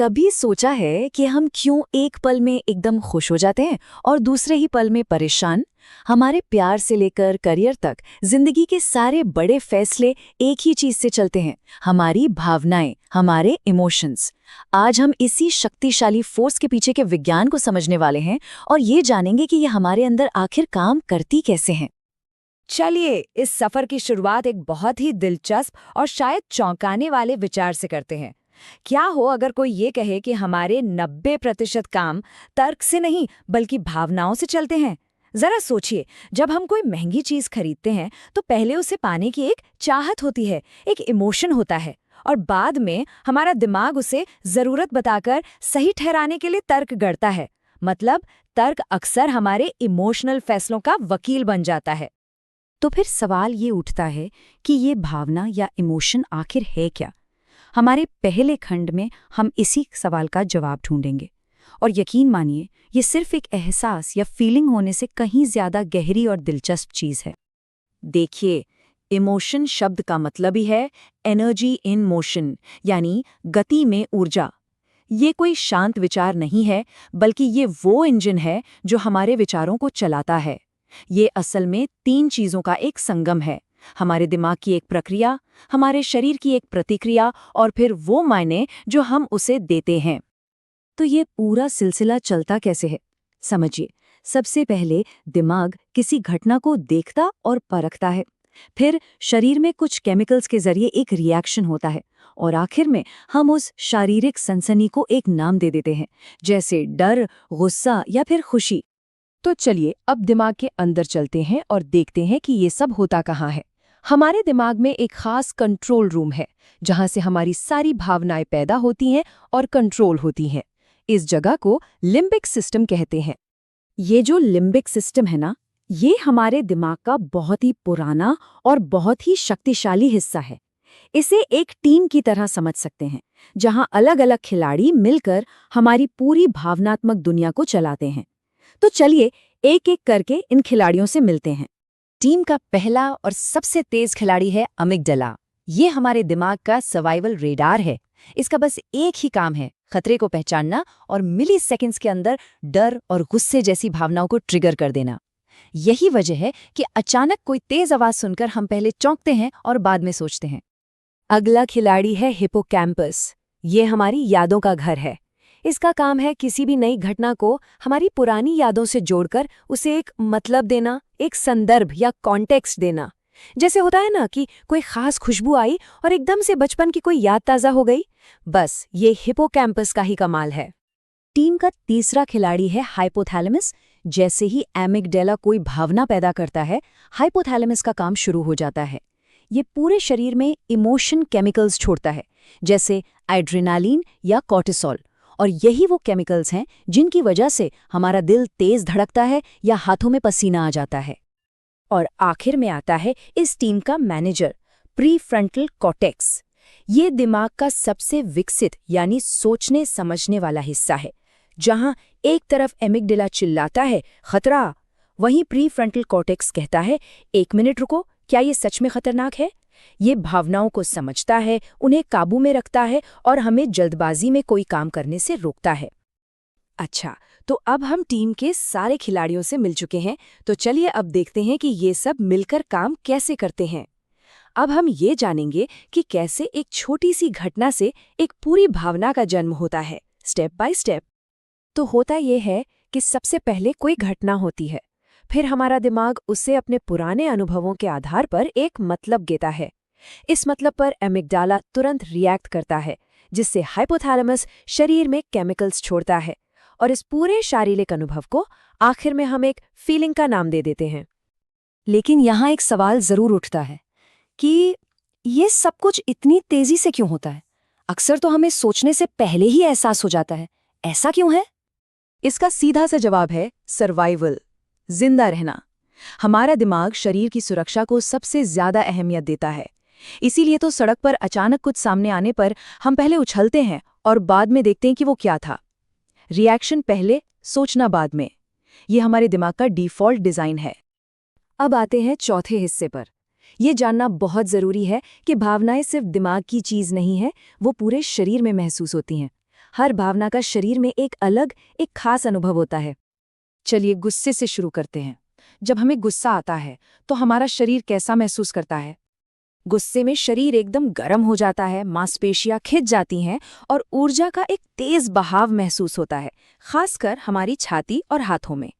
कभी सोचा है कि हम क्यों एक पल में एकदम खुश हो जाते हैं और दूसरे ही पल में परेशान? हमारे प्यार से लेकर करियर तक जिंदगी के सारे बड़े फैसले एक ही चीज से चलते हैं, हमारी भावनाएं, हमारे इमोशंस। आज हम इसी शक्तिशाली फोर्स के पीछे के विज्ञान को समझने वाले हैं और ये जानेंगे कि ये हमारे अंदर आखिर काम करती कैसे हैं। चलिए इस सफर की शुरुआत एक बहुत ही दिलचस्प और शायद चौंकाने वाले विचार से करते हैं। क्या हो अगर कोई ये कहे कि हमारे 90% काम तर्क से नहीं बल्कि भावनाओं से चलते हैं। जरा सोचिए, जब हम कोई महंगी चीज खरीदते हैं तो पहले उसे पाने की एक चाहत होती है, एक इमोशन होता है, और बाद में हमारा दिमाग उसे जरूरत बताकर सही ठहराने के लिए तर्क गढ़ता है। मतलब तर्क अक्सर हमारे इमोशनल फैसलों का वकील बन जाता है। तो फिर सवाल ये उठता है कि ये भावना या इमोशन आखिर है क्या? हमारे पहले खंड में हम इसी सवाल का जवाब ढूंढेंगे। और यकीन मानिए, ये सिर्फ एक एहसास या फीलिंग होने से कहीं ज्यादा गहरी और दिलचस्प चीज है। देखिए, इमोशन शब्द का मतलब ही है एनर्जी इन मोशन, यानी गति में ऊर्जा। ये कोई शांत विचार नहीं है, बल्कि ये वो इंजन है जो हमारे विचारों को चलाता है। ये असल में 3 चीजों का एक संगम है: हमारे दिमाग की एक प्रक्रिया, हमारे शरीर की एक प्रतिक्रिया, और फिर वो मायने जो हम उसे देते हैं। तो ये पूरा सिलसिला चलता कैसे है, समझिए। सबसे पहले दिमाग किसी घटना को देखता और परखता है, फिर शरीर में कुछ केमिकल्स के जरिए एक रिएक्शन होता है, और आखिर में हम उस शारीरिक सनसनी को एक नाम दे देते हैं, जैसे डर, गुस्सा या फिर खुशी। तो चलिए अब दिमाग के अंदर चलते हैं और देखते हैं कि ये सब होता कहाँ है। हमारे दिमाग में एक खास कंट्रोल रूम है, जहाँ से हमारी सारी भावनाएं पैदा होती हैं और कंट्रोल होती हैं। इस जगह को लिम्बिक सिस्टम कहते हैं। ये जो लिम्बिक सिस्टम है ना, ये हमारे दिमाग का बहुत ही पुराना और बहुत ही शक्तिशाली हिस्सा है। इसे एक टीम की तरह समझ सकते हैं, जहाँ अलग-अलग खिलाड़ी मिलकर हमारी पूरी भावनात्मक दुनिया को चलाते हैं। तो चलिए एक एक करके इन खिलाड़ियों से मिलते हैं। टीम का पहला और सबसे तेज खिलाड़ी है अमिगडाला। ये हमारे दिमाग का सर्वाइवल रेडार है। इसका बस एक ही काम है, खतरे को पहचानना और मिली सेकेंड्स के अंदर डर और गुस्से जैसी भावनाओं को ट्रिगर कर देना। यही वजह है कि अचानक कोई तेज आवाज सुनकर हम पहले चौंकते हैं और बाद में सोचते हैं। अगला खिलाड़ी है हिप्पोकैम्पस। ये हमारी यादों का घर है। इसका काम है किसी भी नई घटना को हमारी पुरानी यादों से जोड़कर उसे एक मतलब देना, एक संदर्भ या कॉन्टेक्स्ट देना। जैसे होता है ना कि कोई खास खुशबू आई और एकदम से बचपन की कोई याद ताज़ा हो गई। बस ये हिप्पोकैम्पस का ही कमाल है। टीम का तीसरा खिलाड़ी है हाइपोथैलेमस। जैसे ही एमिगडाला कोई भावना पैदा करता है, हाइपोथैलेमस का काम शुरू हो जाता है। ये पूरे शरीर में इमोशन केमिकल्स छोड़ता है, जैसे एड्रेनालिन या कॉर्टिसोल। और यही वो केमिकल्स हैं जिनकी वजह से हमारा दिल तेज धड़कता है या हाथों में पसीना आ जाता है। और आखिर में आता है इस टीम का मैनेजर, प्रीफ्रंटल कॉर्टेक्स। ये दिमाग का सबसे विकसित यानी सोचने समझने वाला हिस्सा है। जहां एक तरफ एमिगडाला चिल्लाता है खतरा, वहीं प्रीफ्रंटल कॉर्टेक्स कहता है 1 मिनट रुको, क्या ये सच में खतरनाक है? ये भावनाओं को समझता है, उन्हें काबू में रखता है और हमें जल्दबाजी में कोई काम करने से रोकता है। अच्छा, तो अब हम टीम के सारे खिलाड़ियों से मिल चुके हैं, तो चलिए अब देखते हैं कि ये सब मिलकर काम कैसे करते हैं। अब हम ये जानेंगे कि कैसे एक छोटी सी घटना से एक पूरी भावना का जन्म होता है, स्टेप बाय स्टेप। तो होता ये है कि सबसे पहले कोई घटना होती है, फिर हमारा दिमाग उसे अपने पुराने अनुभवों के आधार पर एक मतलब देता है। इस मतलब पर एमिगडाला तुरंत रिएक्ट करता है, जिससे हाइपोथैलेमस शरीर में केमिकल्स छोड़ता है, और इस पूरे शारीरिक अनुभव को आखिर में हम एक फीलिंग का नाम दे देते हैं। लेकिन यहाँ एक सवाल जरूर उठता है कि ये सब कुछ इतनी तेजी से क्यों होता है? अक्सर तो हमें सोचने से पहले ही एहसास हो जाता है। ऐसा क्यों है? इसका सीधा सा जवाब है सर्वाइवल, जिंदा रहना। हमारा दिमाग शरीर की सुरक्षा को सबसे ज्यादा अहमियत देता है। इसीलिए तो सड़क पर अचानक कुछ सामने आने पर हम पहले उछलते हैं और बाद में देखते हैं कि वो क्या था। रिएक्शन पहले, सोचना बाद में। ये हमारे दिमाग का डिफ़ॉल्ट डिज़ाइन है। अब आते हैं चौथे हिस्से पर। ये जानना बहुत ज़रूरी है कि भावनाएं सिर्फ दिमाग की चीज़ नहीं है, वो पूरे शरीर में महसूस होती हैं। हर भावना का शरीर में एक अलग, एक खास अनुभव होता है। चलिए गुस्से से शुरू करते हैं। जब हमें गुस्सा आता है तो हमारा शरीर कैसा महसूस करता है? गुस्से में शरीर एकदम गर्म हो जाता है, मांसपेशियां खिंच जाती हैं और ऊर्जा का एक तेज बहाव महसूस होता है, खासकर हमारी छाती और हाथों में।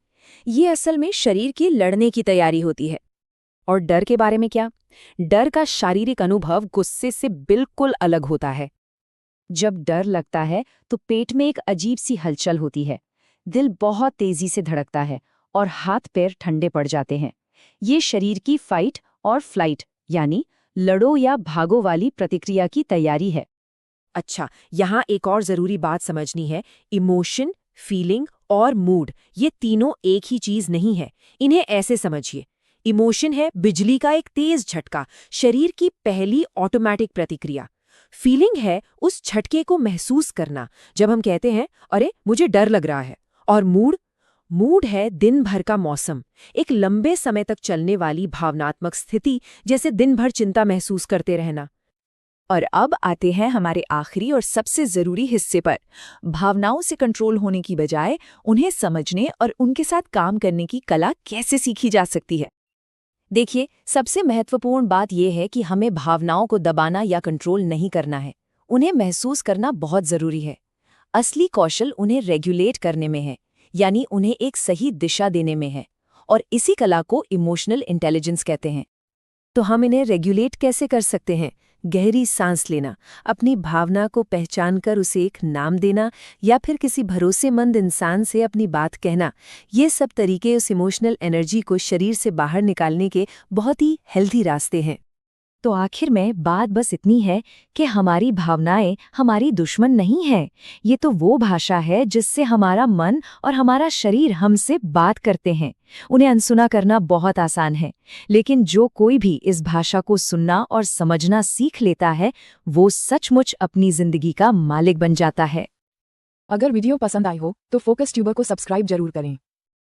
ये असल में शरीर की लड़ने की तैयारी होती है। और डर के बारे में क्या? डर का शारीरिक अनुभव गुस्से से बिल्कुल अलग होता है। जब डर लगता है तो पेट में एक अजीब सी हलचल होती है, दिल बहुत तेजी से धड़कता है और हाथ पैर ठंडे पड़ जाते हैं। ये शरीर की फाइट और फ्लाइट यानी लड़ो या भागो वाली प्रतिक्रिया की तैयारी है। अच्छा, यहाँ एक और जरूरी बात समझनी है। इमोशन, फीलिंग और मूड, ये तीनों एक ही चीज नहीं है। इन्हें ऐसे समझिए। इमोशन है बिजली का एक तेज झटका, शरीर की पहली ऑटोमेटिक प्रतिक्रिया। फीलिंग है उस झटके को महसूस करना, जब हम कहते हैं अरे मुझे डर लग रहा है। और मूड है दिन भर का मौसम, एक लंबे समय तक चलने वाली भावनात्मक स्थिति, जैसे दिन भर चिंता महसूस करते रहना। और अब आते हैं हमारे आखिरी और सबसे जरूरी हिस्से पर। भावनाओं से कंट्रोल होने की बजाय उन्हें समझने और उनके साथ काम करने की कला कैसे सीखी जा सकती है। देखिए, सबसे महत्वपूर्ण बात यह है कि हमें भावनाओं को दबाना या कंट्रोल नहीं करना है। उन्हें महसूस करना बहुत जरूरी है। असली कौशल उन्हें रेगुलेट करने में है, यानी उन्हें एक सही दिशा देने में है। और इसी कला को इमोशनल इंटेलिजेंस कहते हैं। तो हम इन्हें रेगुलेट कैसे कर सकते हैं? गहरी सांस लेना, अपनी भावना को पहचानकर उसे एक नाम देना, या फिर किसी भरोसेमंद इंसान से अपनी बात कहना, ये सब तरीके उस इमोशनल एनर्जी को शरीर से बाहर निकालने के बहुत ही हेल्दी रास्ते हैं। तो आखिर में बात बस इतनी है कि हमारी भावनाएं हमारी दुश्मन नहीं है। ये तो वो भाषा है जिससे हमारा मन और हमारा शरीर हमसे बात करते हैं। उन्हें अनसुना करना बहुत आसान है, लेकिन जो कोई भी इस भाषा को सुनना और समझना सीख लेता है, वो सचमुच अपनी जिंदगी का मालिक बन जाता है। अगर वीडियो पसंद आई हो तो फोकस ट्यूबर को सब्सक्राइब जरूर करें।